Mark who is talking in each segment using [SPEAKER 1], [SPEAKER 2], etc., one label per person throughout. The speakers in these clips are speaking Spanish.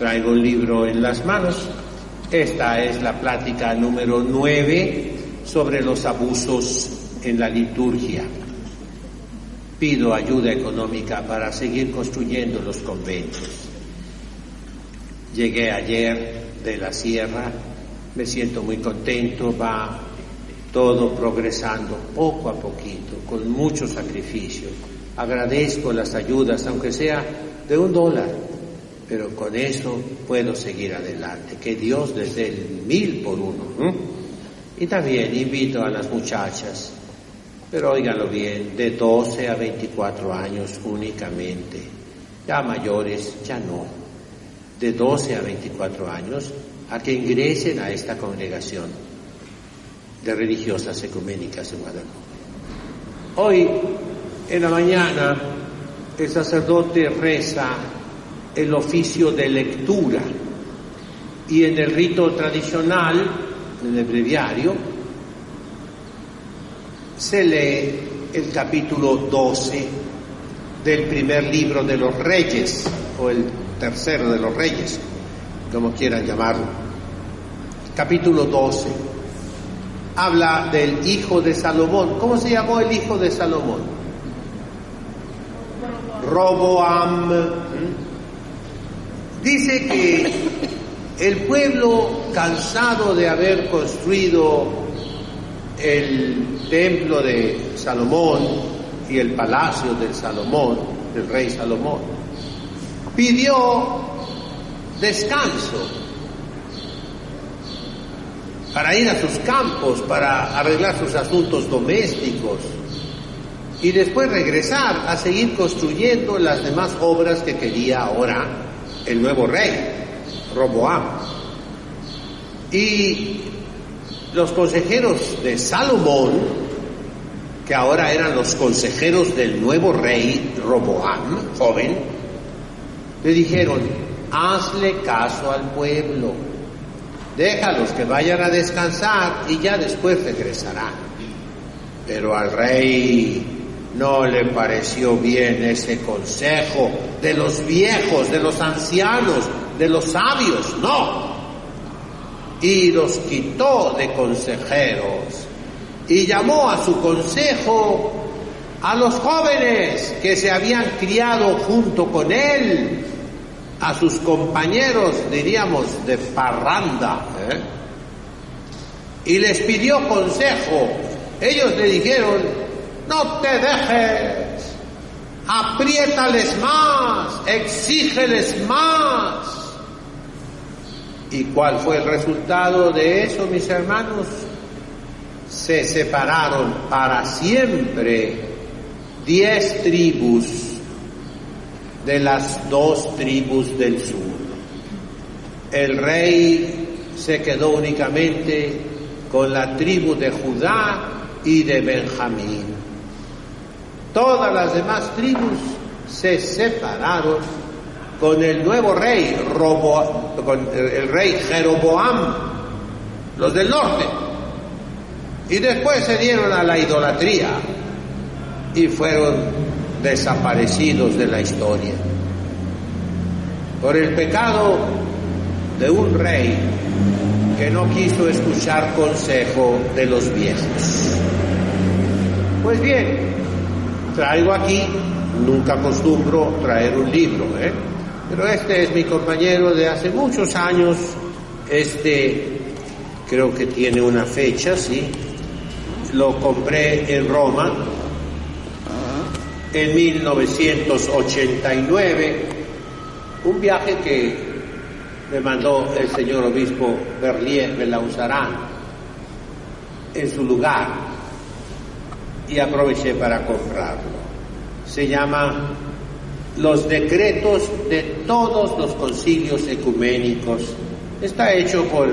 [SPEAKER 1] Traigo un libro en las manos. Esta es la plática número 9 sobre los abusos en la liturgia. Pido ayuda económica para seguir construyendo los conventos. Llegué ayer de la sierra, me siento muy contento, va todo progresando poco a poquito, con mucho sacrificio. Agradezco las ayudas, aunque sea de $1, pero con eso puedo seguir adelante. Que Dios les dé el 1000 por uno. Y también invito a las muchachas, pero óiganlo bien, de 12 a 24 años únicamente, ya mayores ya no, de 12 a 24 años, a que ingresen a esta congregación de religiosas ecuménicas en Guadalupe. Hoy, en la mañana, el sacerdote reza el oficio de lectura y en el rito tradicional, en el breviario, se lee el capítulo 12 del primer libro de los Reyes, o el tercero de los Reyes, como quieran llamarlo. Capítulo 12 habla del hijo de Salomón. ¿Cómo se llamó el hijo de Salomón? Roboam. Dice que el pueblo, cansado de haber construido el templo de Salomón y el palacio del Salomón, del rey Salomón, pidió descanso para ir a sus campos, para arreglar sus asuntos domésticos y después regresar a seguir construyendo las demás obras que quería ahora el nuevo rey, Roboam. Y los consejeros de Salomón, que ahora eran los consejeros del nuevo rey Roboam, joven, le dijeron: hazle caso al pueblo, déjalos que vayan a descansar y ya después regresarán. Pero al rey no le pareció bien ese consejo de los viejos, de los ancianos, de los sabios, no. Y los quitó de consejeros y llamó a su consejo a los jóvenes que se habían criado junto con él, a sus compañeros, diríamos, de parranda, y les pidió consejo. Ellos le dijeron: no te dejes, apriétales más, exígeles más. ¿Y cuál fue el resultado de eso, mis hermanos? Se separaron para siempre 10 tribus de las 2 tribus del sur. El rey se quedó únicamente con la tribu de Judá y de Benjamín. Todas las demás tribus se separaron con el nuevo rey, con el rey Jeroboam, los del norte, y después se dieron a la idolatría y fueron desaparecidos de la historia por el pecado de un rey que no quiso escuchar consejo de los viejos. Pues bien, traigo aquí, nunca acostumbro traer un libro, pero este es mi compañero de hace muchos años. Creo que tiene una fecha, sí. Lo compré en Roma en 1989, un viaje que me mandó el señor obispo Berlier Belauzarán en su lugar, y aproveché para comprarlo. Se llama Los decretos de todos los concilios ecuménicos. Está hecho por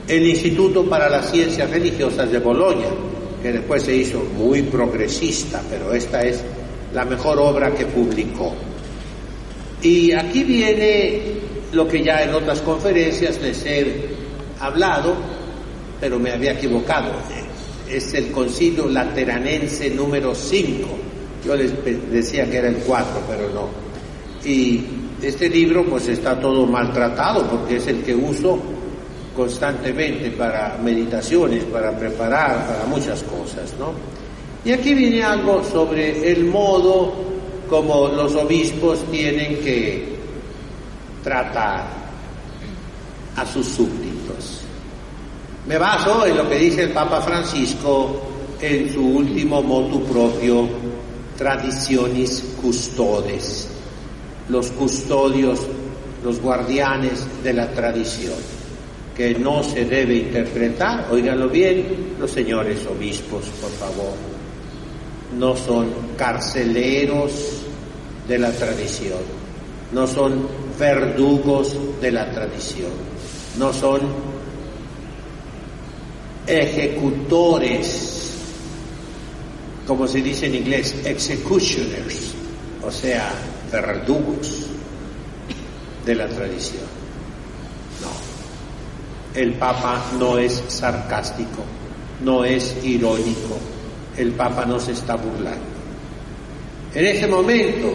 [SPEAKER 1] el Instituto para las Ciencias Religiosas de Bolonia, que después se hizo muy progresista, pero esta es la mejor obra que publicó. Y aquí viene lo que ya en otras conferencias les he hablado, pero me había equivocado. Es el Concilio Lateranense número 5. Yo les decía que era el 4, pero no. Y Este libro pues está todo maltratado porque es el que uso constantemente para meditaciones, para preparar, para muchas cosas, ¿no? Y aquí viene algo sobre el modo como los obispos tienen que tratar a sus súbditos. Me baso en lo que dice el Papa Francisco en su último motu propio, Traditionis Custodes, los custodios, los guardianes de la tradición, que no se debe interpretar, óiganlo bien, los señores obispos, por favor, no son carceleros de la tradición, no son verdugos de la tradición, no son ejecutores, como se dice en inglés, executioners, o sea, verdugos de la tradición. No, el Papa no es sarcástico, no es irónico, el Papa no se está burlando. En este momento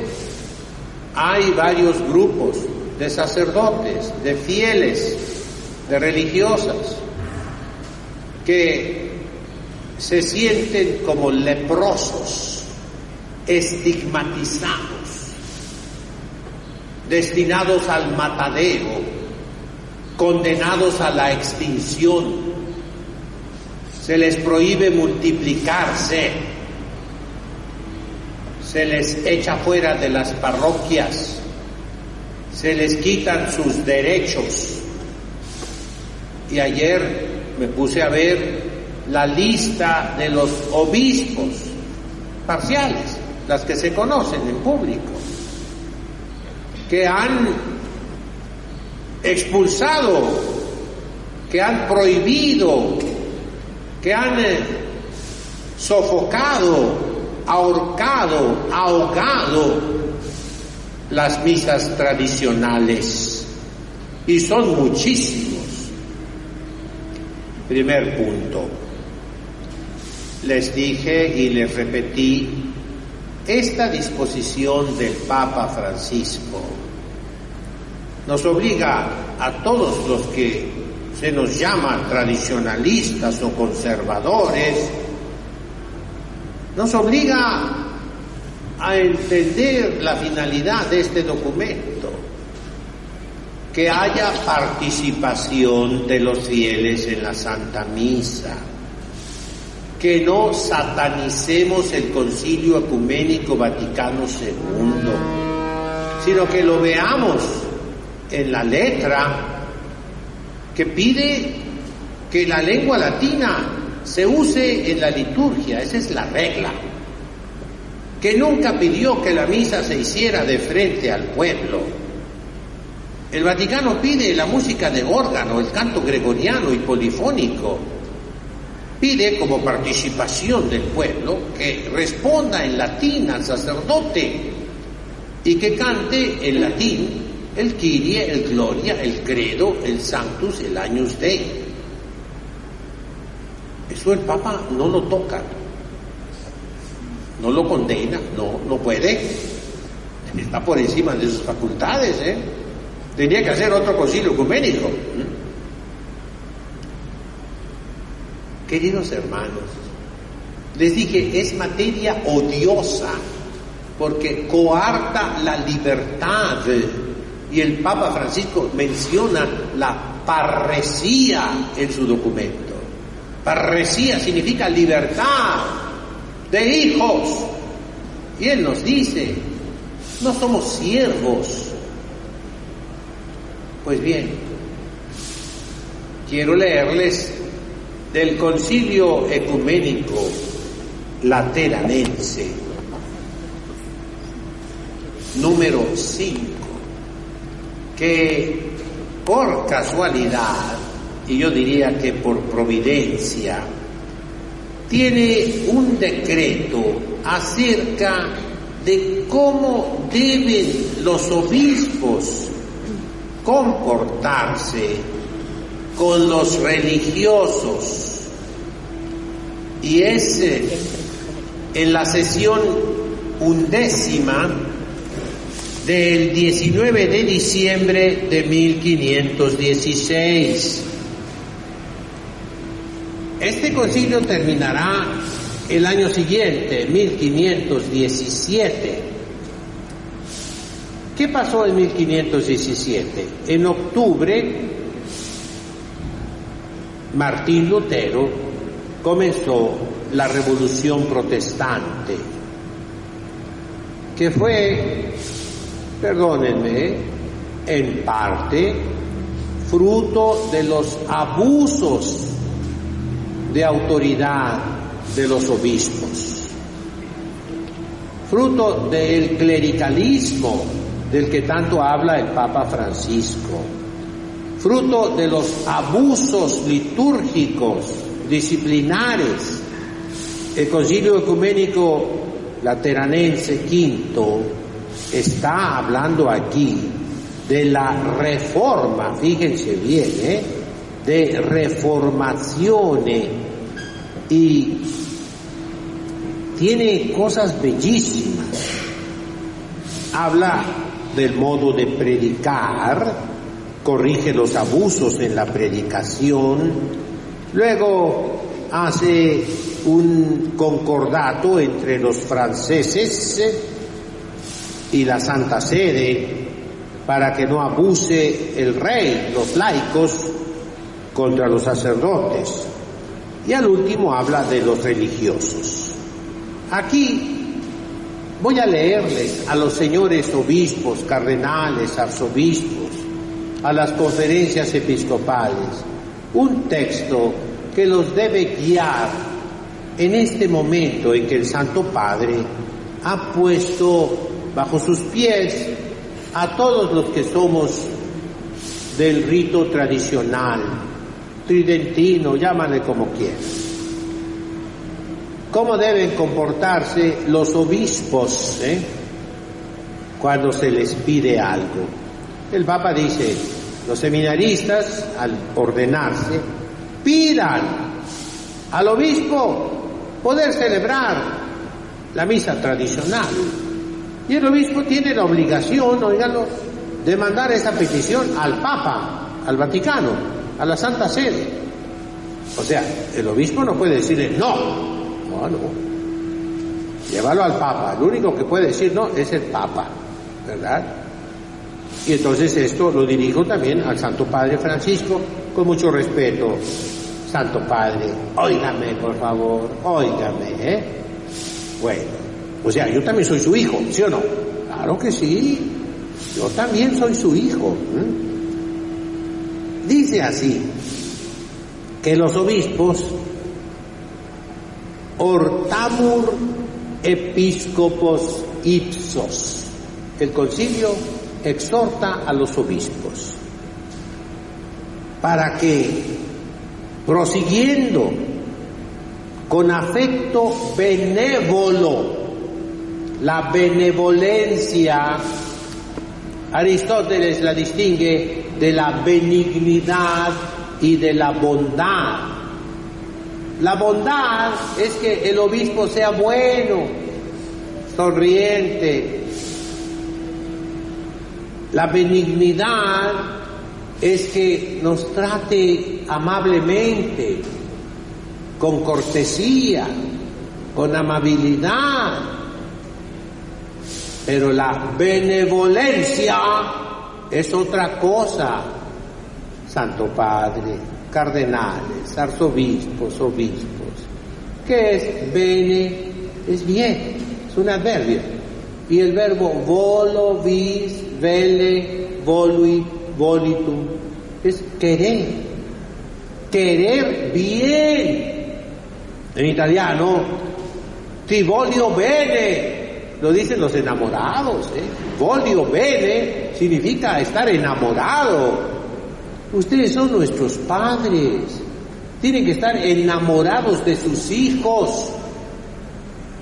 [SPEAKER 1] hay varios grupos de sacerdotes, de fieles, de religiosas, que se sienten como leprosos, estigmatizados, destinados al matadero, condenados a la extinción. Se les prohíbe multiplicarse, se les echa fuera de las parroquias, se les quitan sus derechos. Y ayer me puse a ver la lista de los obispos parciales, las que se conocen en público, que han expulsado, que han prohibido, que han sofocado, ahorcado, ahogado las misas tradicionales, y son muchísimos. Primer punto, les dije y les repetí, esta disposición del Papa Francisco nos obliga a todos los que se nos llama tradicionalistas o conservadores, nos obliga a entender la finalidad de este documento, que haya participación de los fieles en la Santa Misa, que no satanicemos el Concilio Ecuménico Vaticano II, sino que lo veamos en la letra, que pide que la lengua latina se use en la liturgia, esa es la regla, que nunca pidió que la misa se hiciera de frente al pueblo. El Vaticano pide la música de órgano, el canto gregoriano y polifónico, pide como participación del pueblo que responda en latín al sacerdote y que cante en latín el Kyrie, el Gloria, el Credo, el Sanctus, el Agnus Dei. Eso el Papa no lo toca, no lo condena, no puede, está por encima de sus facultades, Tenía que hacer otro concilio ecuménico. Queridos hermanos, les dije, es materia odiosa porque coarta la libertad, y el Papa Francisco menciona la parresía en su documento. Parresía significa libertad de hijos, y él nos dice, no somos siervos. Pues bien, quiero leerles del Concilio Ecuménico Lateranense, número 5, que por casualidad, y yo diría que por providencia, tiene un decreto acerca de cómo deben los obispos comportarse con los religiosos, y es en la sesión 11 del 19 de diciembre de 1516. Este concilio terminará el año siguiente, 1517. ¿Qué pasó en 1517? En octubre, Martín Lutero comenzó la Revolución Protestante, que fue, perdónenme, en parte fruto de los abusos de autoridad de los obispos, fruto del clericalismo del que tanto habla el Papa Francisco, fruto de los abusos litúrgicos, disciplinares. El Concilio Ecuménico Lateranense V está hablando aquí de la reforma, fíjense bien, de reformaciones, y tiene cosas bellísimas. Habla del modo de predicar, corrige los abusos en la predicación, luego hace un concordato entre los franceses y la Santa Sede para que no abuse el rey, los laicos, contra los sacerdotes. Y al último habla de los religiosos. Aquí voy a leerles a los señores obispos, cardenales, arzobispos, a las conferencias episcopales, un texto que los debe guiar en este momento en que el Santo Padre ha puesto bajo sus pies a todos los que somos del rito tradicional, tridentino, llámale como quieras. ¿Cómo deben comportarse los obispos cuando se les pide algo? El Papa dice, los seminaristas, al ordenarse, pidan al obispo poder celebrar la misa tradicional. Y el obispo tiene la obligación, óiganlo, de mandar esa petición al Papa, al Vaticano, a la Santa Sede. O sea, el obispo no puede decirle no. No. Llévalo al Papa. El único que puede decir no es el Papa, ¿verdad? Y entonces esto lo dirijo también al Santo Padre Francisco, con mucho respeto. Santo Padre, óigame, por favor, óigame, Bueno, o sea, yo también soy su hijo, ¿sí o no? Claro que sí, yo también soy su hijo. Dice así, que los obispos hortamur episcopos ipsos. El concilio exhorta a los obispos para que, prosiguiendo con afecto benévolo, la benevolencia, Aristóteles la distingue de la benignidad y de la bondad. La bondad es que el obispo sea bueno, sonriente. La benignidad es que nos trate amablemente, con cortesía, con amabilidad. Pero la benevolencia es otra cosa. Santo Padre, cardenales, arzobispos, obispos. ¿Qué es? Bene es bien, es un adverbio. Y el verbo volo, vis, vele, volui, volitum es querer. Querer bien. En italiano, ti voglio bene, lo dicen los enamorados. Voglio bene significa estar enamorado. Ustedes son nuestros padres, tienen que estar enamorados de sus hijos,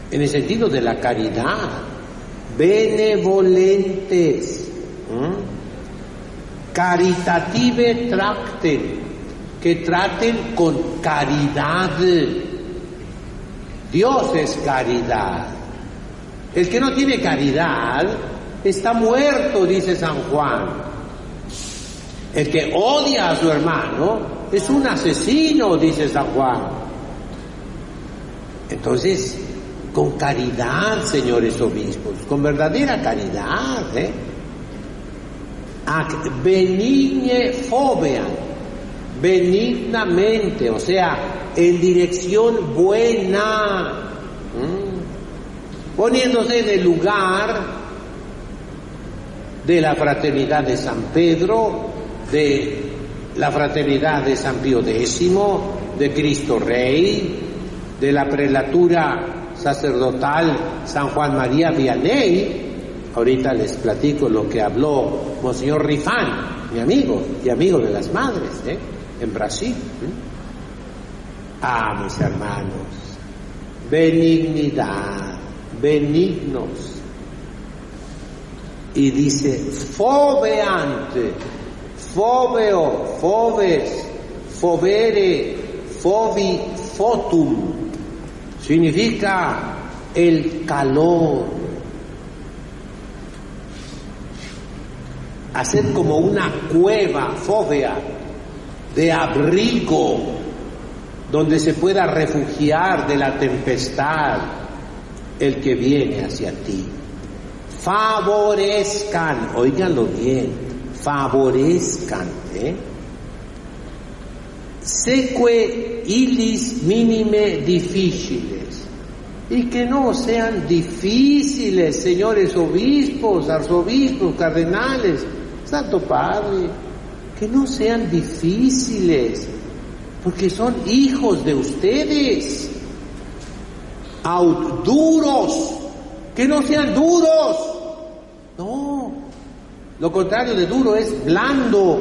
[SPEAKER 1] en el sentido de la caridad, benevolentes, caritative tracten, que traten con caridad. Dios es caridad. El que no tiene caridad está muerto, dice San Juan. El que odia a su hermano es un asesino, dice San Juan. Entonces, con caridad, señores obispos, con verdadera caridad, benigne fobean, benignamente, o sea, en dirección buena, poniéndose en el lugar de la fraternidad de San Pedro, de la fraternidad de San Pío X, de Cristo Rey, de la prelatura sacerdotal San Juan María Vianney. Ahorita les platico lo que habló Monseñor Rifán, mi amigo y amigo de las madres, en Brasil. Mis hermanos, benignidad, benignos. Y dice, fobeante, foveo, foves, fovere, fovi, fotum. Significa el calor. Hacer como una cueva, fóvea, de abrigo, donde se pueda refugiar de la tempestad el que viene hacia ti. Favorezcan, óiganlo bien, favorezcan, seque illis minime difficiles, y que no sean difíciles, señores obispos, arzobispos, cardenales, Santo Padre, que no sean difíciles, porque son hijos de ustedes. Aut duros, que no sean duros. No, lo contrario de duro es blando.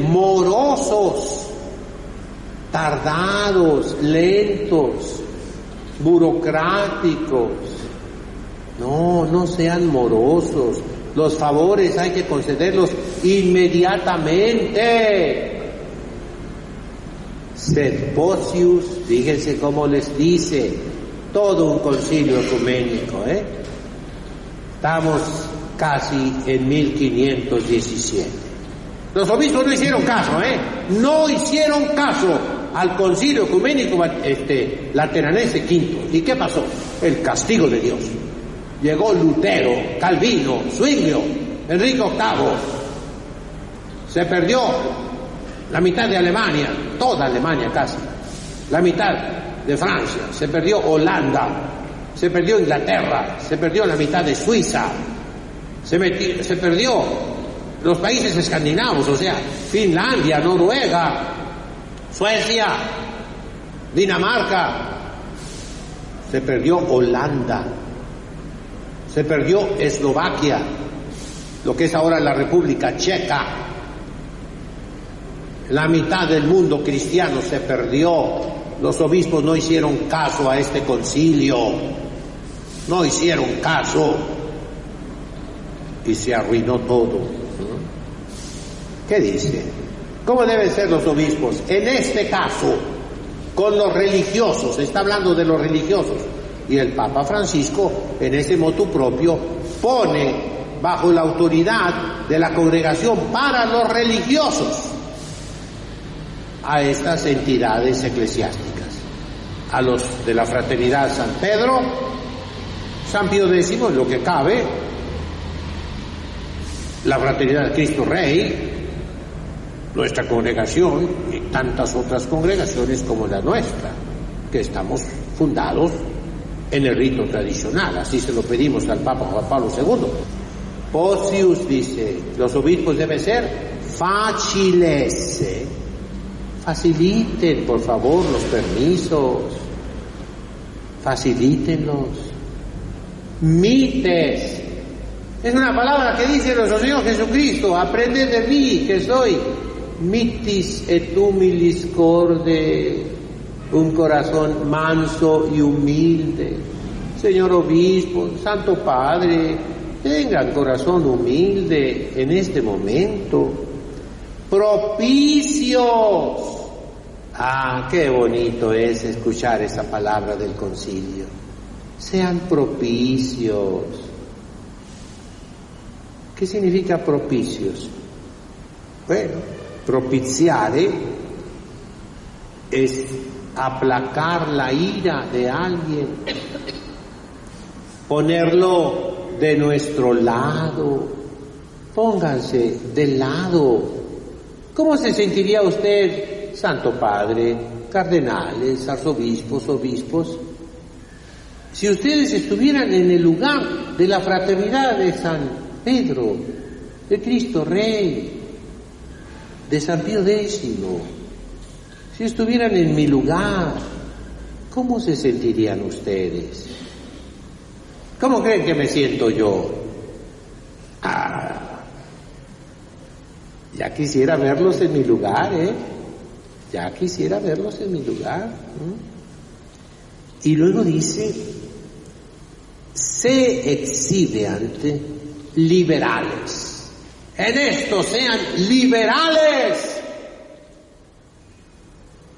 [SPEAKER 1] Morosos, tardados, lentos, burocráticos. No sean morosos. Los favores hay que concederlos inmediatamente. Sed possius, fíjense cómo les dice todo un concilio ecuménico, Estamos casi en 1517. Los obispos no hicieron caso, no hicieron caso al concilio ecuménico lateranense V. ¿Y qué pasó? El castigo de Dios. Llegó Lutero, Calvino, Zwinglio, Enrique VIII. Se perdió la mitad de Alemania, toda Alemania casi, la mitad de Francia, se perdió Holanda, se perdió Inglaterra, se perdió la mitad de Suiza, se perdió los países escandinavos, o sea, Finlandia, Noruega, Suecia, Dinamarca, se perdió Holanda, se perdió Eslovaquia, lo que es ahora la República Checa. La mitad del mundo cristiano se perdió. Los obispos no hicieron caso a este concilio, no hicieron caso y se arruinó todo. ¿Qué dice? ¿Cómo deben ser los obispos? En este caso, con los religiosos, está hablando de los religiosos, y el Papa Francisco en ese motu propio pone bajo la autoridad de la Congregación para los Religiosos a estas entidades eclesiásticas, a los de la Fraternidad San Pedro, San Pío X, en lo que cabe, la Fraternidad de Cristo Rey, nuestra congregación y tantas otras congregaciones como la nuestra, que estamos fundados en el rito tradicional, así se lo pedimos al Papa Juan Pablo II. Possius dice, los obispos deben ser faciles, faciliten por favor los permisos, facilítenlos. Mites, es una palabra que dice nuestro Señor Jesucristo, aprended de mí que soy mitis et humilis corde, un corazón manso y humilde. Señor obispo, Santo Padre, tengan corazón humilde en este momento. Propicios. Qué bonito es escuchar esa palabra del concilio. Sean propicios. ¿Qué significa propicios? Bueno, propiciare es aplacar la ira de alguien, ponerlo de nuestro lado. Pónganse del lado. ¿Cómo se sentiría usted, Santo Padre, cardenales, arzobispos, obispos, si ustedes estuvieran en el lugar de la fraternidad de San Pedro, de Cristo Rey, de San Pío X? Si estuvieran en mi lugar, ¿cómo se sentirían ustedes? ¿Cómo creen que me siento yo? Ya quisiera verlos en mi lugar, Ya quisiera verlos en mi lugar. Y luego dice, se exhibe ante liberales. En esto sean liberales.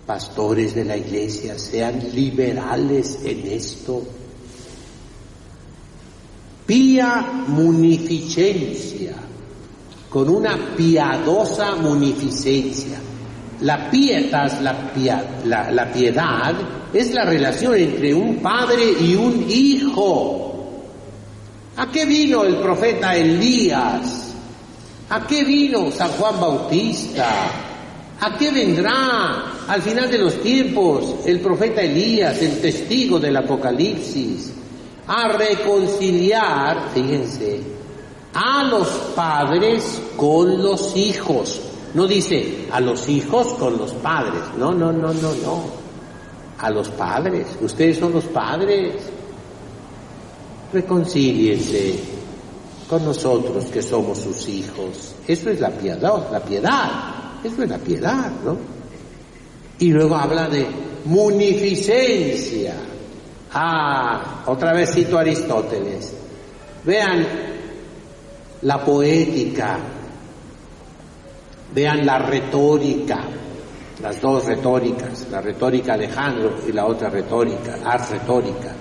[SPEAKER 1] Pastores de la iglesia, sean liberales en esto. Pia munificencia, con una piadosa munificencia. La pietas, la piedad, es la relación entre un padre y un hijo. ¿A qué vino el profeta Elías? ¿A qué vino San Juan Bautista? ¿A qué vendrá al final de los tiempos el profeta Elías, el testigo del Apocalipsis? A reconciliar, fíjense, a los padres con los hijos. No dice a los hijos con los padres. No. A los padres. Ustedes son los padres. Reconcíliense con nosotros que somos sus hijos. Eso es la piedad. Eso es la piedad, ¿no? Y luego habla de munificencia. Otra vez cito a Aristóteles. Vean la poética, vean la retórica, las dos retóricas, la retórica Alejandro y la otra retórica, ars retórica.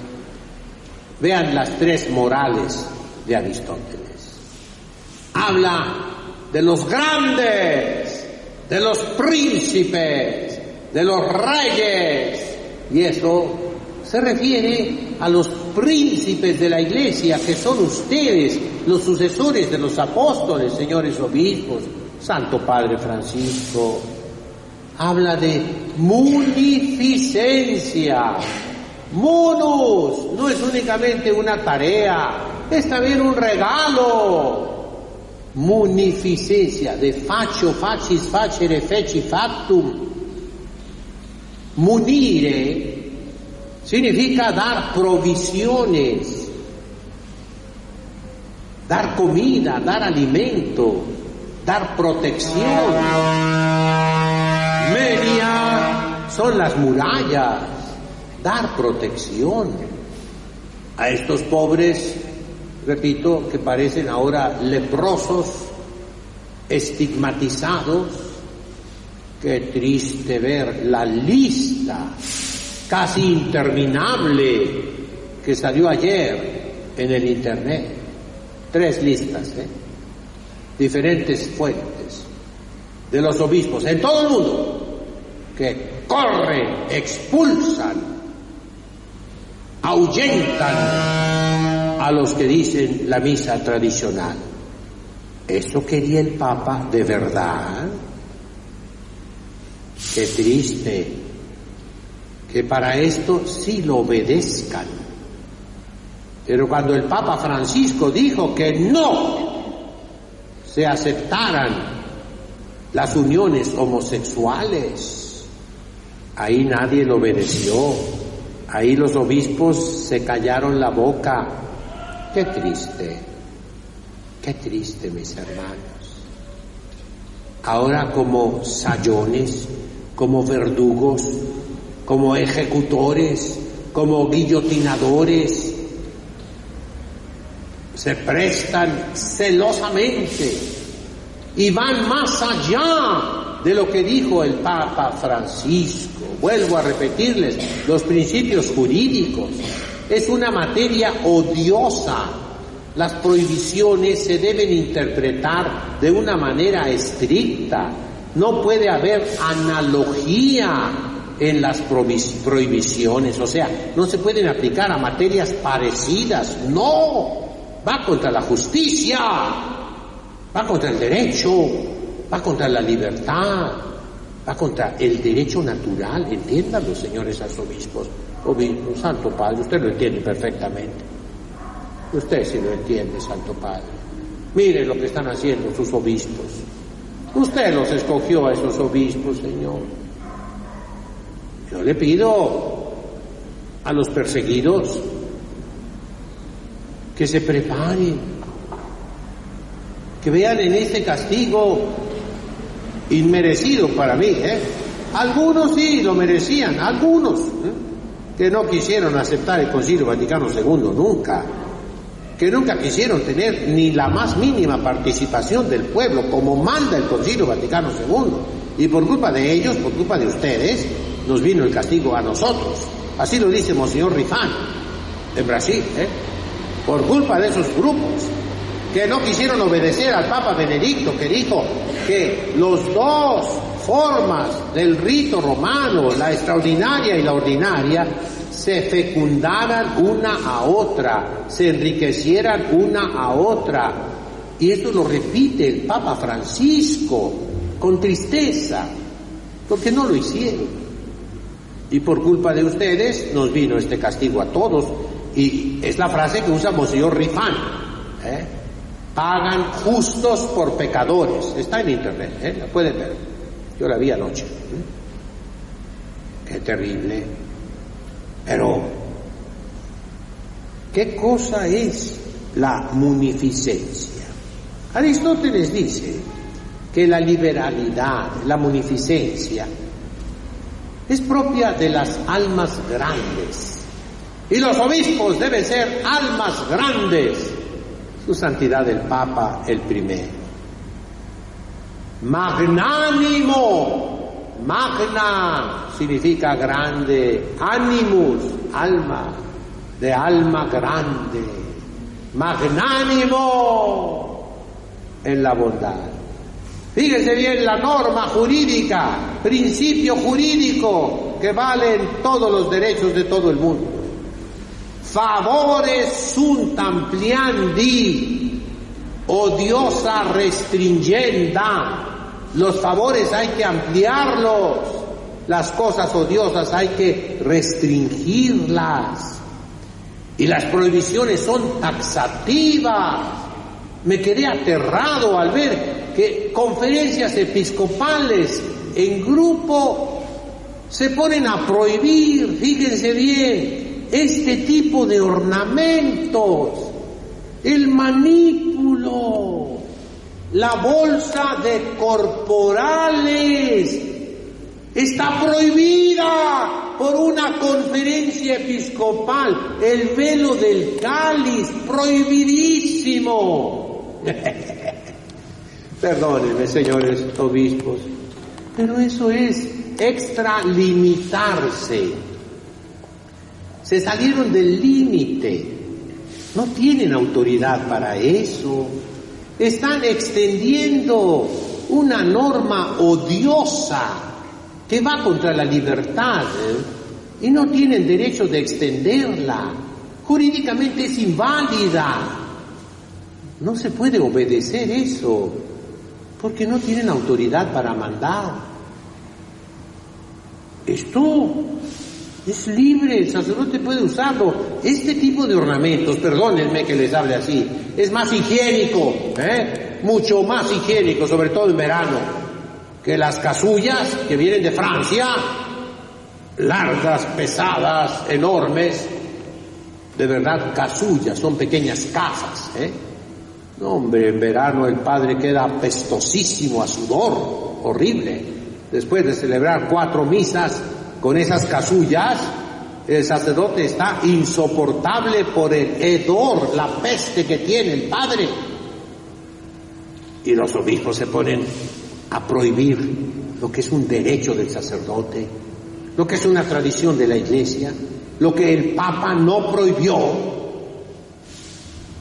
[SPEAKER 1] Vean las tres morales de Aristóteles. Habla de los grandes, de los príncipes, de los reyes, y eso se refiere a los príncipes de la iglesia, que son ustedes, los sucesores de los apóstoles, señores obispos, Santo Padre Francisco. Habla de munificencia. Munus no es únicamente una tarea, es también un regalo. Munificencia, de faccio, facis, facere, feci, factum. Munire significa dar provisiones, dar comida, dar alimento, dar protección. Media son las murallas, dar protección a estos pobres, repito, que parecen ahora leprosos, estigmatizados. Qué triste ver la lista casi interminable que salió ayer en el internet. 3 listas, diferentes fuentes de los obispos en todo el mundo que corren, expulsan, ahuyentan a los que dicen la misa tradicional. ¿Eso quería el Papa de verdad? Qué triste que para esto sí lo obedezcan. Pero cuando el Papa Francisco dijo que no se aceptaran las uniones homosexuales, ahí nadie lo obedeció. Ahí los obispos se callaron la boca. Qué triste, mis hermanos. Ahora como sayones, como verdugos, como ejecutores, como guillotinadores, se prestan celosamente y van más allá de lo que dijo el Papa Francisco. Vuelvo a repetirles, los principios jurídicos es una materia odiosa Las prohibiciones se deben interpretar de una manera estricta. No puede haber analogía en las prohibiciones, o sea, no se pueden aplicar a materias parecidas. No, va contra la justicia, va contra el derecho, va contra la libertad, va contra el derecho natural. Entiéndanlo, señores arzobispos. Obispo, Santo Padre, usted lo entiende perfectamente. Usted sí lo entiende, Santo Padre. Mire lo que están haciendo sus obispos. Usted los escogió a esos obispos, Señor. Yo le pido a los perseguidos que se preparen, que vean en este castigo inmerecido para mí, Algunos sí lo merecían, algunos, que no quisieron aceptar el Concilio Vaticano II nunca, que nunca quisieron tener ni la más mínima participación del pueblo, como manda el Concilio Vaticano II, y por culpa de ellos, por culpa de ustedes, nos vino el castigo a nosotros. Así lo dice Monseñor Rifán, en Brasil, por culpa de esos grupos que no quisieron obedecer al Papa Benedicto, que dijo que los dos formas del rito romano, la extraordinaria y la ordinaria, se fecundaran una a otra, se enriquecieran una a otra. Y esto lo repite el Papa Francisco con tristeza, porque no lo hicieron. Y por culpa de ustedes nos vino este castigo a todos. Y es la frase que usa Monseñor Rifán, pagan justos por pecadores. Está en internet, la pueden ver. Yo la vi anoche. Qué terrible. Pero, ¿qué cosa es la munificencia? Aristóteles dice que la liberalidad, la munificencia, es propia de las almas grandes. Y los obispos deben ser almas grandes. Su santidad el Papa, el primero. Magnánimo. Magna significa grande. Animus, alma, de alma grande. Magnánimo en la bondad. Fíjense bien la norma jurídica, principio jurídico que vale en todos los derechos de todo el mundo. Favores sunt ampliandi, odiosa restringenda. Los favores hay que ampliarlos, las cosas odiosas hay que restringirlas. Y las prohibiciones son taxativas. Me quedé aterrado al ver que conferencias episcopales en grupo se ponen a prohibir, fíjense bien, este tipo de ornamentos, el manípulo, la bolsa de corporales, está prohibida por una conferencia episcopal. El velo del cáliz, prohibidísimo. Perdónenme, señores obispos, pero eso es extralimitarse. Se salieron del límite. No tienen autoridad para eso. Están extendiendo una norma odiosa que va contra la libertad, y no tienen derecho de extenderla. Jurídicamente es inválida. No se puede obedecer eso, porque no tienen autoridad para mandar. Esto es libre, el sacerdote puede usarlo. Este tipo de ornamentos, perdónenme que les hable así, es más higiénico, mucho más higiénico, sobre todo en verano, que las casullas que vienen de Francia, largas, pesadas, enormes. De verdad, casullas, son pequeñas casas, No, hombre, en verano el padre queda apestosísimo a sudor, horrible. Después de celebrar 4 misas con esas casullas, el sacerdote está insoportable por el hedor, la peste que tiene el padre. Y los obispos se ponen a prohibir lo que es un derecho del sacerdote, lo que es una tradición de la Iglesia, lo que el Papa no prohibió.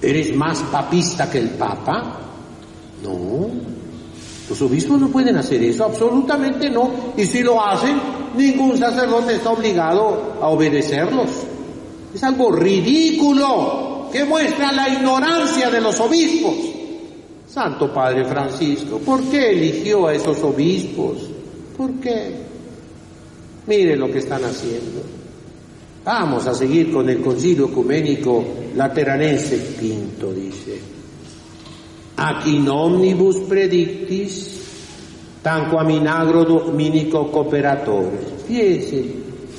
[SPEAKER 1] ¿Eres más papista que el Papa? No. Los obispos no pueden hacer eso, absolutamente no. Y si lo hacen, ningún sacerdote está obligado a obedecerlos. Es algo ridículo que muestra la ignorancia de los obispos. Santo Padre Francisco, ¿por qué eligió a esos obispos? ¿Por qué? Mire lo que están haciendo. Vamos a seguir con el Concilio Ecuménico Lateranense V, dice: Ac in omnibus predictis, tanquam in agro dominico cooperatores. Fíjense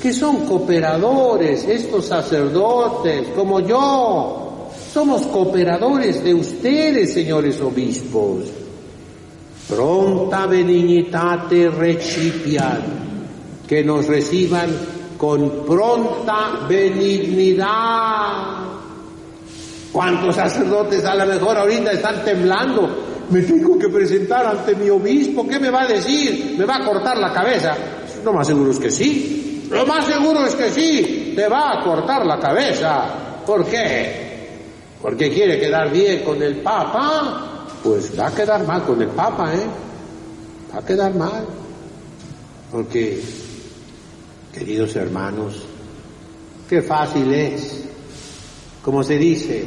[SPEAKER 1] que son cooperadores estos sacerdotes, como yo. Somos cooperadores de ustedes, señores obispos. Pronta benignitate recipian, que nos reciban con pronta benignidad. ¿Cuántos sacerdotes a lo mejor ahorita están temblando? Me tengo que presentar ante mi obispo, ¿qué me va a decir? ¿Me va a cortar la cabeza? Lo más seguro es que sí. Lo más seguro es que sí, te va a cortar la cabeza. ¿Por qué? Porque quiere quedar bien con el Papa. Pues va a quedar mal con el Papa, va a quedar mal. Porque, queridos hermanos, qué fácil es. Como se dice,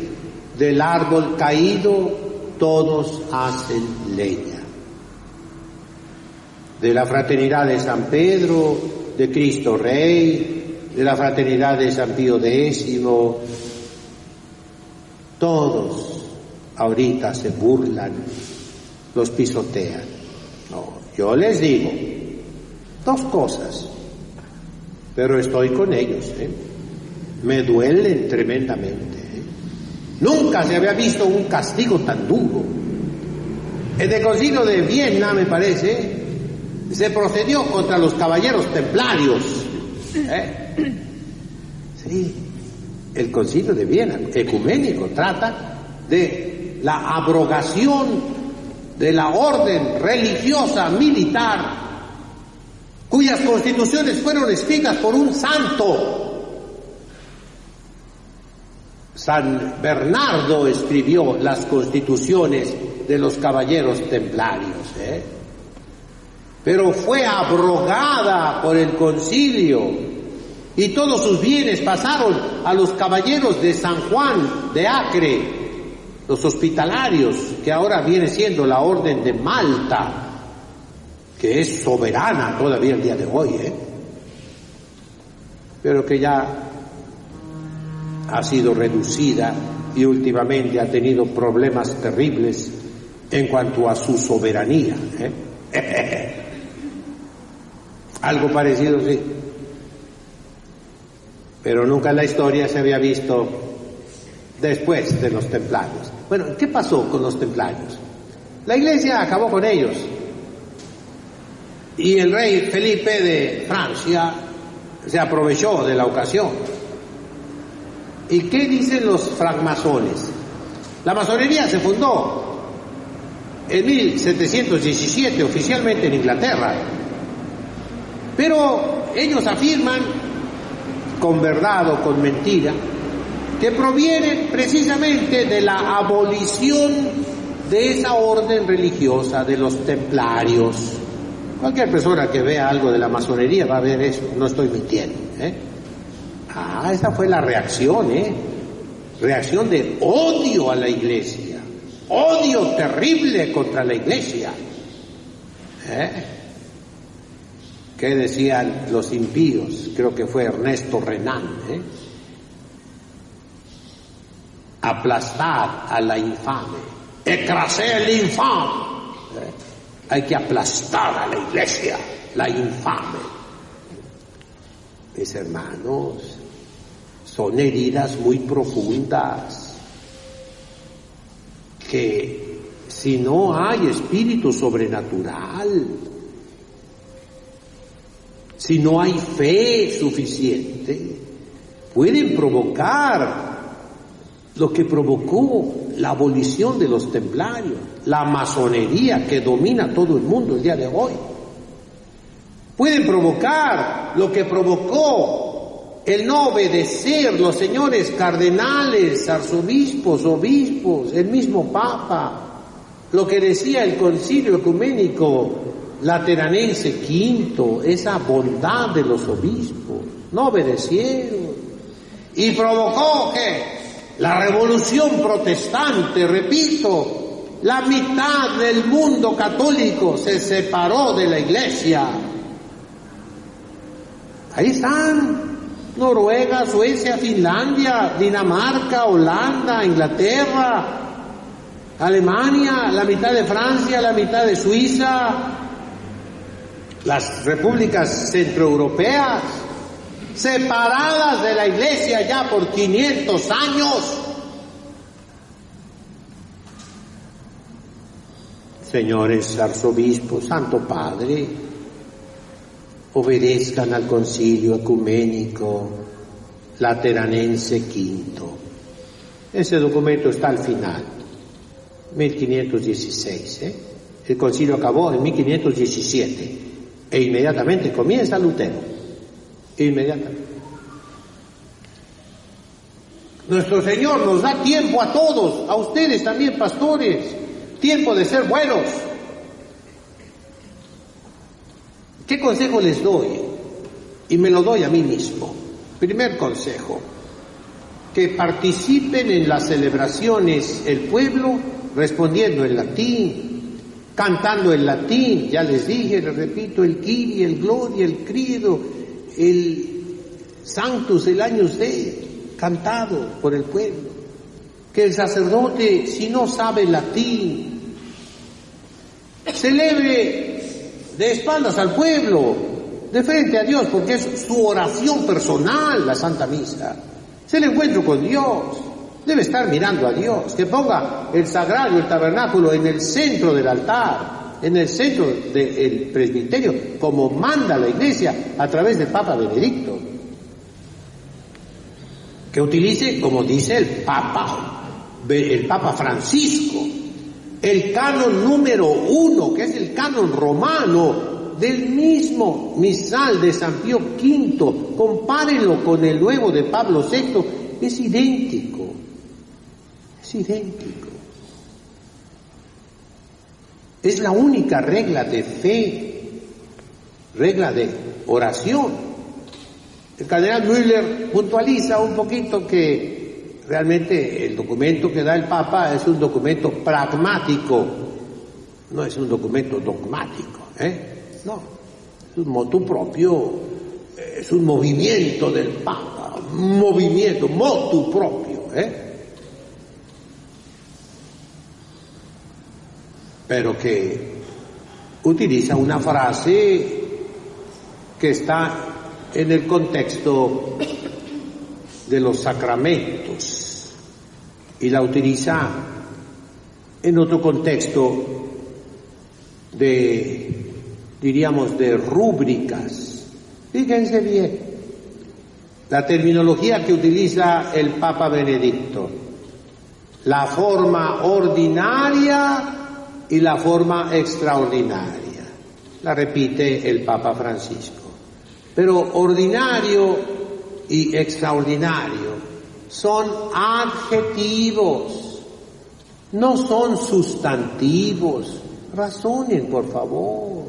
[SPEAKER 1] del árbol caído todos hacen leña. De la fraternidad de San Pedro, de Cristo Rey, de la fraternidad de San Pío X, todos ahorita se burlan, los pisotean. No, yo les digo dos cosas, pero estoy con ellos, me duelen tremendamente. Nunca se había visto un castigo tan duro. En el Concilio de Viena, me parece, se procedió contra los caballeros templarios. Sí, el Concilio de Viena, ecuménico, trata de la abrogación de la orden religiosa militar, cuyas constituciones fueron escritas por un santo. San Bernardo escribió las constituciones de los caballeros templarios, pero fue abrogada por el concilio y todos sus bienes pasaron a los caballeros de San Juan de Acre, los hospitalarios, que ahora viene siendo la Orden de Malta, que es soberana todavía el día de hoy, pero que ya ha sido reducida y últimamente ha tenido problemas terribles en cuanto a su soberanía. Algo parecido, sí. Pero nunca en la historia se había visto después de los templarios. Bueno, ¿qué pasó con los templarios? La Iglesia acabó con ellos. Y el rey Felipe de Francia se aprovechó de la ocasión. ¿Y qué dicen los francmasones? La masonería se fundó en 1717 oficialmente en Inglaterra, pero ellos afirman, con verdad o con mentira, que proviene precisamente de la abolición de esa orden religiosa de los templarios. Cualquier persona que vea algo de la masonería va a ver eso, no estoy mintiendo, esa fue la reacción, reacción de odio a la Iglesia, odio terrible contra la Iglesia. ¿Qué decían los impíos? Creo que fue Ernesto Renan, aplastad a la infame, écrasez el infame. Hay que aplastar a la Iglesia, la infame. Mis hermanos, son heridas muy profundas que si no hay espíritu sobrenatural, si no hay fe suficiente, pueden provocar lo que provocó la abolición de los templarios, la masonería que domina todo el mundo el día de hoy. Pueden provocar lo que provocó el no obedecer, los señores cardenales, arzobispos, obispos, el mismo Papa, lo que decía el Concilio Ecuménico Lateranense V, esa bondad de los obispos, no obedecieron. Y provocó que la revolución protestante, repito, la mitad del mundo católico se separó de la Iglesia. Ahí están: Noruega, Suecia, Finlandia, Dinamarca, Holanda, Inglaterra, Alemania, la mitad de Francia, la mitad de Suiza, las repúblicas centroeuropeas, separadas de la Iglesia ya por 500 años. Señores arzobispos, Santo Padre, obedezcan al Concilio Ecuménico Lateranense V. Ese documento está al final, 1516. El concilio acabó en 1517 e inmediatamente comienza Lutero. Inmediatamente. Nuestro Señor nos da tiempo a todos, a ustedes también, pastores, tiempo de ser buenos. ¿Qué consejo les doy? Y me lo doy a mí mismo. Primer consejo: que participen en las celebraciones el pueblo respondiendo en latín, cantando en latín. Ya les dije, les repito, el Kyrie, el Gloria, el Credo, el Sanctus, el Agnus Dei, cantado por el pueblo. Que el sacerdote, si no sabe latín, celebre de espaldas al pueblo, de frente a Dios, porque es su oración personal, la Santa Misa. Es el encuentro con Dios. Debe estar mirando a Dios. Que ponga el sagrario, el tabernáculo en el centro del altar, en el centro del presbiterio, como manda la Iglesia a través del Papa Benedicto. Que utilice, como dice el Papa Francisco, el canon número 1, que es el canon romano del mismo misal de San Pío V. Compárenlo con el nuevo de Pablo VI, es idéntico. Es idéntico. Es la única regla de fe, regla de oración. El cardenal Müller puntualiza un poquito que realmente el documento que da el Papa es un documento pragmático, no es un documento dogmático, no, es un motu propio, es un movimiento del Papa, motu propio, pero que utiliza una frase que está en el contexto de los sacramentos y la utiliza en otro contexto de, diríamos, de rúbricas. Fíjense bien la terminología que utiliza el Papa Benedicto: la forma ordinaria y la forma extraordinaria. La repite el Papa Francisco. Pero ordinario y extraordinario son adjetivos, no son sustantivos. Razonen, por favor.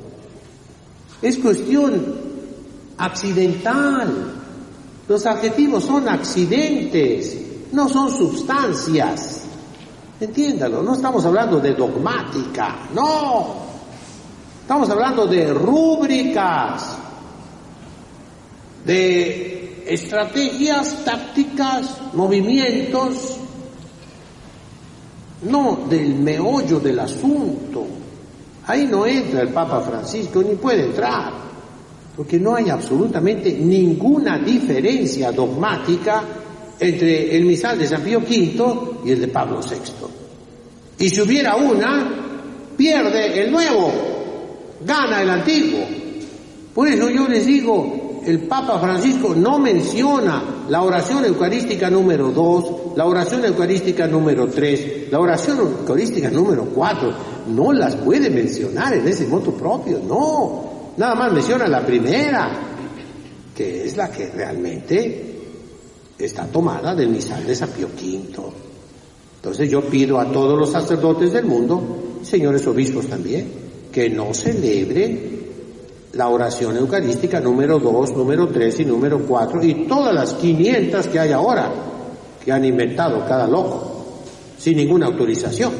[SPEAKER 1] Es cuestión accidental. Los adjetivos son accidentes, no son substancias. Entiéndalo, no estamos hablando de dogmática, no. Estamos hablando de rúbricas, de estrategias, tácticas, movimientos, no del meollo del asunto. Ahí no entra el Papa Francisco, ni puede entrar, porque no hay absolutamente ninguna diferencia dogmática entre el misal de San Pío V y el de Pablo VI. Y si hubiera una, pierde el nuevo, gana el antiguo. Por eso yo les digo, el Papa Francisco no menciona la oración eucarística número 2, la oración eucarística número 3, la oración eucarística número 4, no las puede mencionar en ese motu propio, no, nada más menciona la primera, que es la que realmente está tomada del misal de San Pío V. Entonces yo pido a todos los sacerdotes del mundo, señores obispos también, que no celebren la oración eucarística número 2, número 3 y número 4 y todas las 500 que hay ahora, que han inventado cada loco, sin ninguna autorización,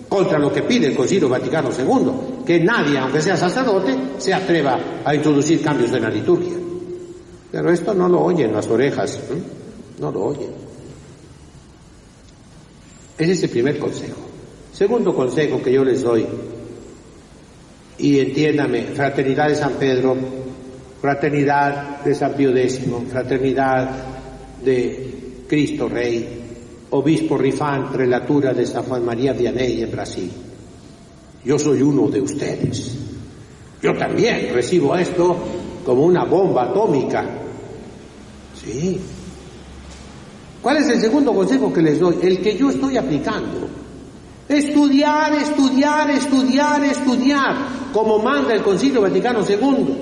[SPEAKER 1] contra lo que pide el Concilio Vaticano II, que nadie, aunque sea sacerdote, se atreva a introducir cambios en la liturgia. Pero esto no lo oyen las orejas, no lo oyen. Ese es el primer consejo. Segundo consejo que yo les doy, y entiéndame, fraternidad de San Pedro, fraternidad de San Pío X, fraternidad de Cristo Rey, obispo Rifán, prelatura de San Juan María Vianney en Brasil. Yo soy uno de ustedes. Yo también recibo esto como una bomba atómica. Sí. ¿Cuál es el segundo consejo que les doy? El que yo estoy aplicando. Estudiar, estudiar, estudiar, estudiar, como manda el Concilio Vaticano II.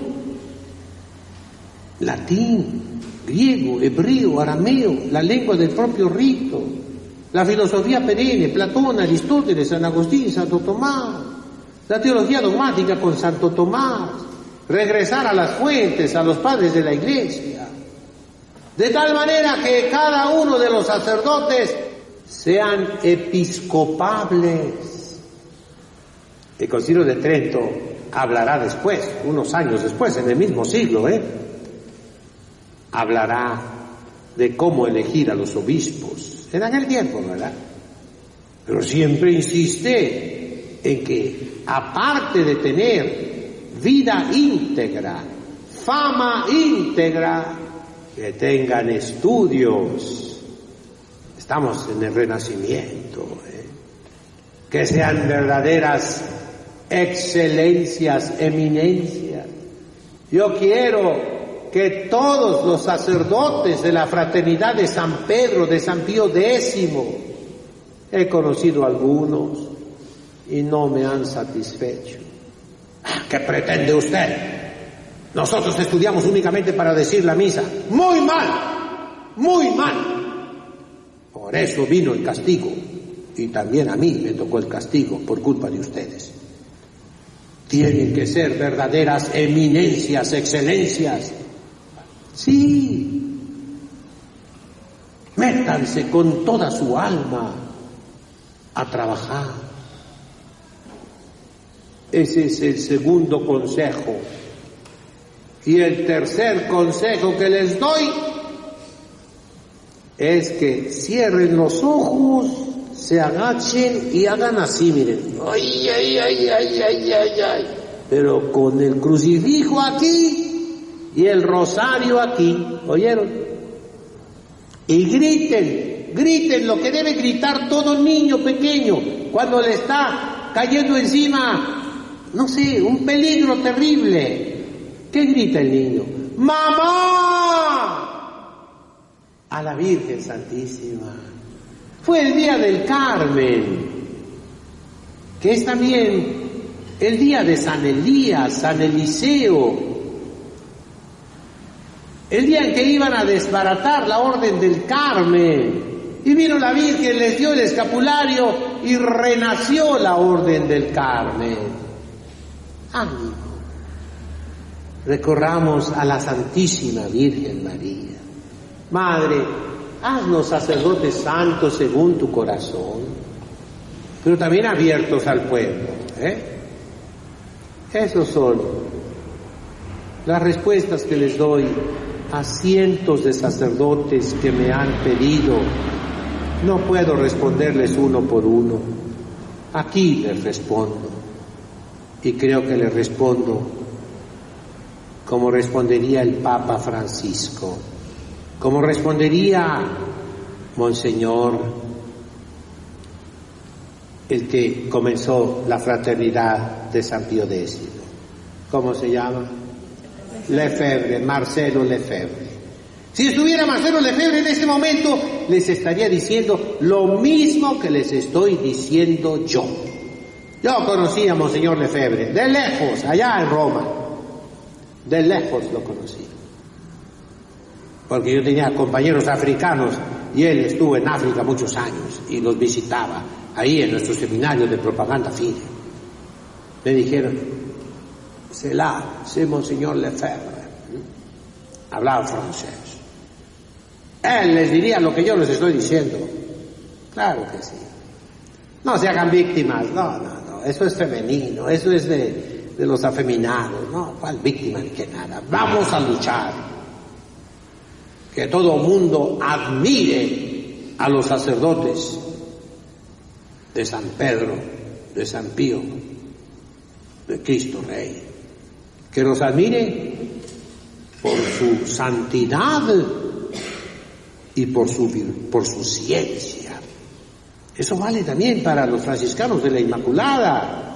[SPEAKER 1] Latín, griego, hebreo, arameo, la lengua del propio rito, la filosofía perenne, Platón, Aristóteles, San Agustín, Santo Tomás, la teología dogmática con Santo Tomás, regresar a las fuentes, a los padres de la Iglesia, de tal manera que cada uno de los sacerdotes sean episcopables. El Concilio de Trento hablará después, unos años después, en el mismo siglo, hablará de cómo elegir a los obispos, en aquel tiempo, ¿verdad? Pero siempre insiste en que, aparte de tener vida íntegra, fama íntegra, que tengan estudios. Estamos en el Renacimiento, que sean verdaderas excelencias, eminencias. Yo quiero que todos los sacerdotes de la fraternidad de San Pedro, de San Pío X, he conocido algunos y no me han satisfecho. ¿Qué pretende usted? Nosotros estudiamos únicamente para decir la misa. Muy mal, muy mal. Por eso vino el castigo, y también a mí me tocó el castigo por culpa de ustedes. Tienen que ser verdaderas eminencias, excelencias. Sí, métanse con toda su alma a trabajar. Ese es el segundo consejo. Y el tercer consejo que les doy es que cierren los ojos, se agachen y hagan así, miren. Ay, ay, ay, ay, ay, ay, ay. Pero con el crucifijo aquí y el rosario aquí, ¿oyeron? Y griten, griten lo que debe gritar todo niño pequeño cuando le está cayendo encima, no sé, un peligro terrible. ¿Qué grita el niño? ¡Mamá! A la Virgen Santísima. Fue el día del Carmen, que es también el día de San Elías, San Eliseo, el día en que iban a desbaratar la Orden del Carmen, y vino la Virgen, les dio el escapulario y renació la Orden del Carmen. Ánimo. Recorramos a la Santísima Virgen María. Madre, haznos sacerdotes santos según tu corazón, pero también abiertos al pueblo. Esas son las respuestas que les doy a cientos de sacerdotes que me han pedido. No puedo responderles uno por uno. Aquí les respondo, y creo que les respondo como respondería el Papa Francisco, como respondería Monseñor, el que comenzó la fraternidad de San Pío X. ¿Cómo se llama? Lefebvre, Marcelo Lefebvre. Si estuviera Marcelo Lefebvre en ese momento, les estaría diciendo lo mismo que les estoy diciendo yo. Yo conocí a Monseñor Lefebvre, de lejos, allá en Roma. De lejos lo conocí. porque yo tenía compañeros africanos y él estuvo en África muchos años y los visitaba ahí en nuestro seminario de propaganda fide. Me dijeron, c'est Monseñor Lefebvre. Hablaba francés. Él les diría lo que yo les estoy diciendo. Claro que sí. No se hagan víctimas, no, eso es femenino, eso es de los afeminados, no, ¿cuál víctima ni qué nada? Vamos a luchar. Que todo mundo admire a los sacerdotes de San Pedro, de San Pío, de Cristo Rey. Que los admire por su santidad y por su ciencia. Eso vale también para los franciscanos de la Inmaculada.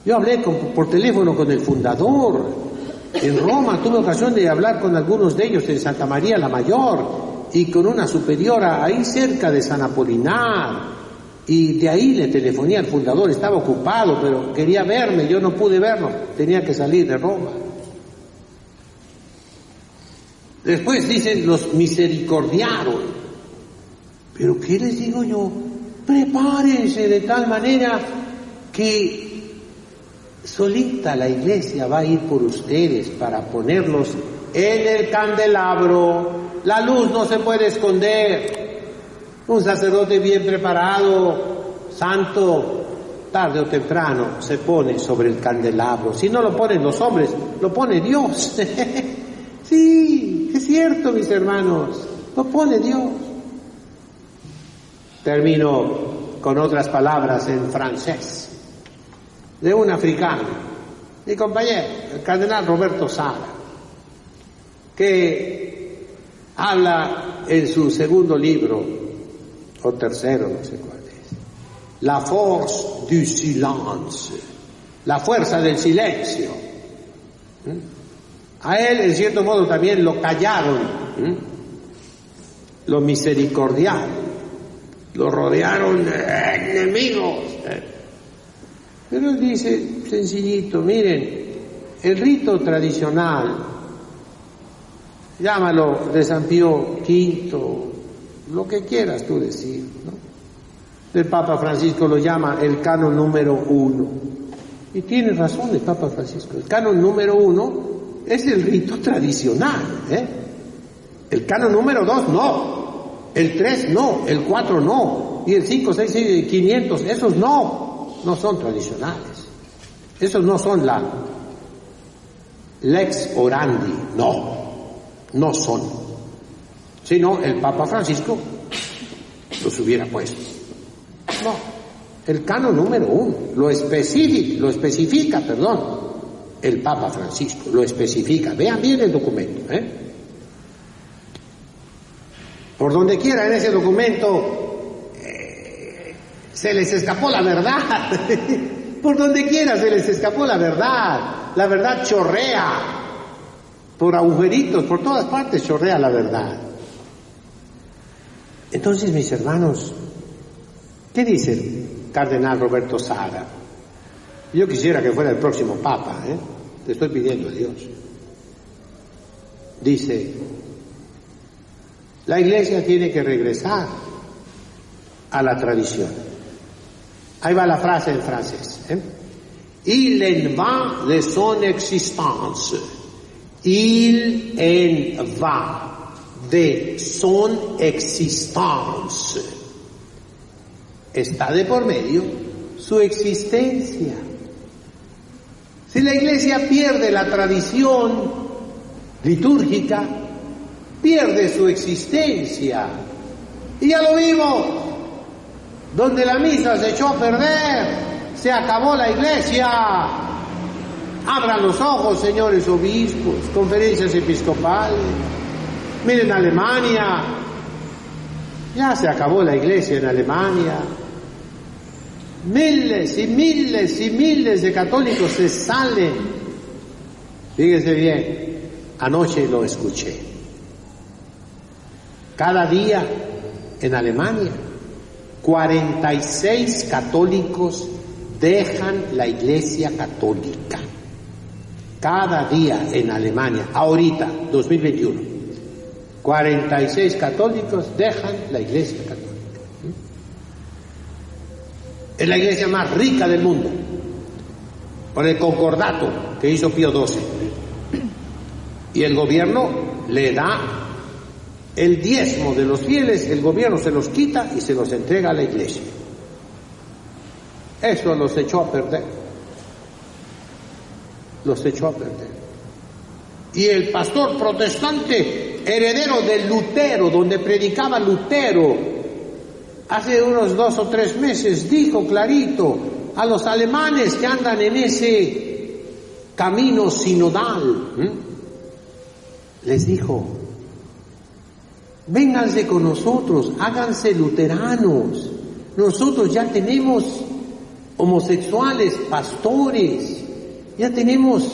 [SPEAKER 1] Yo hablé por teléfono con el fundador. En Roma tuve ocasión de hablar con algunos de ellos en Santa María la Mayor y con una superiora ahí cerca de San Apolinar. Y de ahí le telefoné al fundador, estaba ocupado, pero quería verme, yo no pude verlo, tenía que salir de Roma. Después dicen, los misericordiaron. Pero ¿qué les digo yo? Prepárense de tal manera que solita la iglesia va a ir por ustedes para ponerlos en el candelabro. La luz no se puede esconder. Un sacerdote bien preparado, santo, tarde o temprano se pone sobre el candelabro. Si no lo ponen los hombres, lo pone Dios. Sí, es cierto, mis hermanos, lo pone Dios. Termino con otras palabras en francés de un africano, mi compañero, el cardenal Roberto Sara, que habla en su segundo libro, o tercero, no sé cuál es, La force du silence, la fuerza del silencio. A él, en cierto modo, también lo callaron, lo misericordiaron, lo rodearon enemigos. Pero él dice, sencillito, miren, el rito tradicional, llámalo de San Pío V, lo que quieras tú decir, ¿no? El Papa Francisco lo llama el canon número 1. Y tiene razón el Papa Francisco, el canon número 1 es el rito tradicional, El canon número 2 no, el 3 no, el 4 no, y el 5, 6, 6, 500, esos no son tradicionales. Esos no son la lex orandi, no son. Si no, el Papa Francisco los hubiera puesto. No, el canon número 1 lo especifica, el Papa Francisco lo especifica. Vean bien el documento, Por donde quiera en ese documento se les escapó la verdad. Por donde quiera se les escapó la verdad. La verdad chorrea por agujeritos, por todas partes chorrea la verdad. Entonces, mis hermanos, ¿qué dice el cardenal Roberto Sara? Yo quisiera que fuera el próximo Papa, te estoy pidiendo a Dios. Dice, la Iglesia tiene que regresar a la tradición. Ahí va la frase en francés. Il en va de son existence. Il en va de son existence. Está de por medio su existencia. Si la Iglesia pierde la tradición litúrgica, pierde su existencia. Y ya lo vimos, donde la misa se echó a perder, se acabó la Iglesia. Abran los ojos, señores obispos, conferencias episcopales. Miren Alemania, ya se acabó la Iglesia en Alemania. Miles y miles y miles de católicos se salen. Fíjense bien, anoche lo escuché. Cada día en Alemania, 46 católicos dejan la Iglesia católica. Cada día en Alemania, ahorita, 2021. 46 católicos dejan la Iglesia Católica. Es la iglesia más rica del mundo, por el concordato que hizo Pío XII. Y el gobierno le da el diezmo de los fieles, el gobierno se los quita y se los entrega a la iglesia. Eso los echó a perder. Los echó a perder. Y el pastor protestante, heredero de Lutero, donde predicaba Lutero, hace unos 2 o 3 meses dijo clarito a los alemanes que andan en ese camino sinodal, les dijo: vénganse con nosotros, háganse luteranos. Nosotros ya tenemos homosexuales, pastores, ya tenemos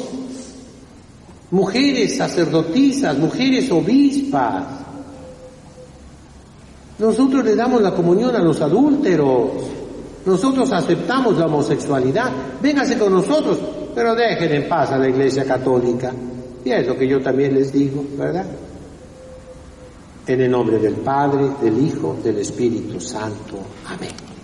[SPEAKER 1] mujeres sacerdotisas, mujeres obispas. Nosotros le damos la comunión a los adúlteros. Nosotros aceptamos la homosexualidad. Vénganse con nosotros, pero dejen en paz a la Iglesia Católica. Y es lo que yo también les digo, ¿verdad? En el nombre del Padre, del Hijo, del Espíritu Santo. Amén.